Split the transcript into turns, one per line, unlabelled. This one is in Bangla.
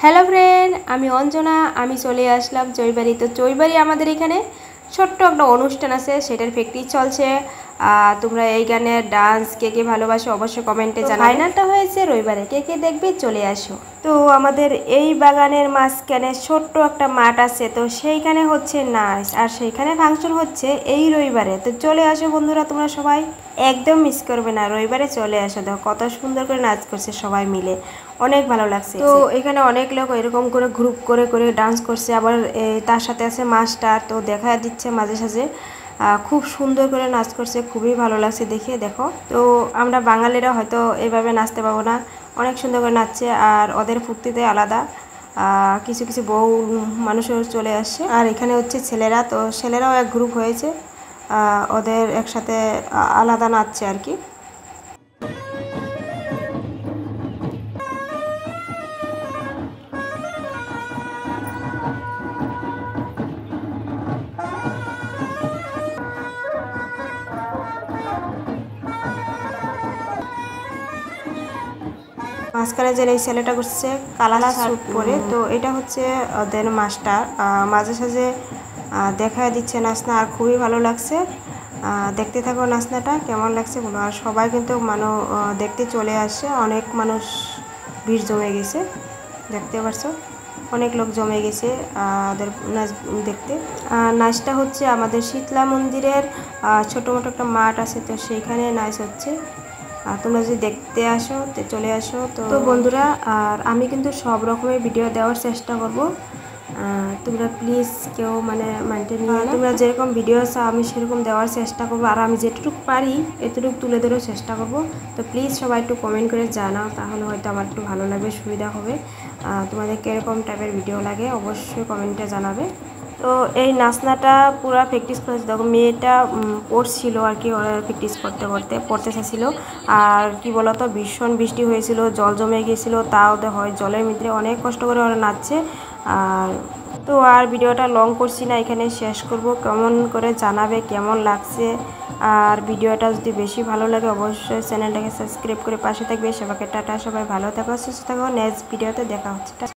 হ্যালো ফ্রেন্ড, আমি অঞ্জনা। আমি চলে আসলাম চৈবাড়ি। তো চৈবাড়ি আমাদের এখানে ছোট্ট একটা অনুষ্ঠান আছে, সেটার প্র্যাকটিস চলছে। তোমরা এই গানের ডান্স কে কে ভালোবাসো অবশ্যই কমেন্টে জানাবে। ফাইনালটা হয়েছে রবিবারে, কে কে দেখবে চলে আসো। তো আমাদের এই বাগানের মাঝখানে ছোট্ট একটা মাঠ আছে, তো সেইখানে হচ্ছে নাচ আর সেইখানে ফাংশন হচ্ছে এই রবিবারে। তো চলে আসো বন্ধুরা, তোমরা সবাই একদম মিস করবে না, রবিবারে চলে আসো। দেখো কত সুন্দর করে নাচ করছে সবাই মিলে, অনেক ভালো লাগছে। তো এখানে অনেক লোক এরকম করে গ্রুপ করে করে ডান্স করছে, আবার তার সাথে আছে মাস্টার, তো দেখা দিচ্ছে মাঝে সাঝে। খুব সুন্দর করে নাচ করছে, খুবই ভালো লাগছে দেখে। দেখো, তো আমরা বাঙালিরা হয়তো এভাবে নাচতে পাবো না, অনেক সুন্দর করে নাচছে আর ওদের ফুর্তিতে আলাদা। কিছু কিছু বউ মানুষও চলে আসছে, আর এখানে হচ্ছে ছেলেরা, তো ছেলেরাও এক গ্রুপ হয়েছে, ওদের একসাথে আলাদা নাচছে আর কি। মাঝখানে যে এই ছেলেটা করছে কালা স্যুট পরে, তো এটা হচ্ছে ওদের মাস্টার। মাঝে সাঝে দেখা দিচ্ছে নাচনা, আর খুবই ভালো লাগছে। দেখতে থাকো নাচনাটা কেমন লাগছে বলো। আর সবাই কিন্তু দেখতে চলে আসছে, অনেক মানুষ ভিড় জমে গেছে, দেখতে পারছো অনেক লোক জমে গেছে ওদের নাচ দেখতে। নাচটা হচ্ছে আমাদের শীতলা মন্দিরের ছোটো মোটো একটা মাঠ আছে, তো সেইখানে নাচ হচ্ছে। তোমরা যদি দেখতে আসো তো চলে আসো। তো বন্ধুরা, আর আমি কিন্তু সব রকমের ভিডিও দেওয়ার চেষ্টা করব, তোমরা প্লিজ কেউ মাইন্ডে নিয়ে না। তোমরা যেরকম ভিডিও চাও আমি সেরকম দেওয়ার চেষ্টা করবো, আর আমি যেটুকু পারি এতটুকু তুলে ধরার চেষ্টা করব। তো প্লিজ সবাই একটু কমেন্ট করে জানাও, তাহলে হয়তো আমার একটু ভালো লাগবে, সুবিধা হবে। তোমাদের কীরকম টাইপের ভিডিও লাগে অবশ্যই কমেন্টে জানাবে। তো এই নাচনাটা পুরো প্র্যাকটিস করেছে। দেখো মেয়েটা পড়ছিল আর কি, ওরা প্র্যাকটিস করতে করতে পড়তে চাইছিল। আর কি বলতো, ভীষণ বৃষ্টি হয়েছিল, জল জমে গিয়েছিল, তাও হয় জলের মধ্যে অনেক কষ্ট করে ওরা নাচছে। আর তো আর ভিডিওটা লং করছি না, এখানে শেষ করব। কেমন করে জানাবে কেমন লাগছে, আর ভিডিওটা যদি বেশি ভালো লাগে অবশ্যই চ্যানেলটাকে সাবস্ক্রাইব করে পাশে থাকবে। সবাইকে টাটা, সবাই ভালো থাকো, সুস্থ থাকো। নেক্সট ভিডিওতে দেখা হচ্ছে।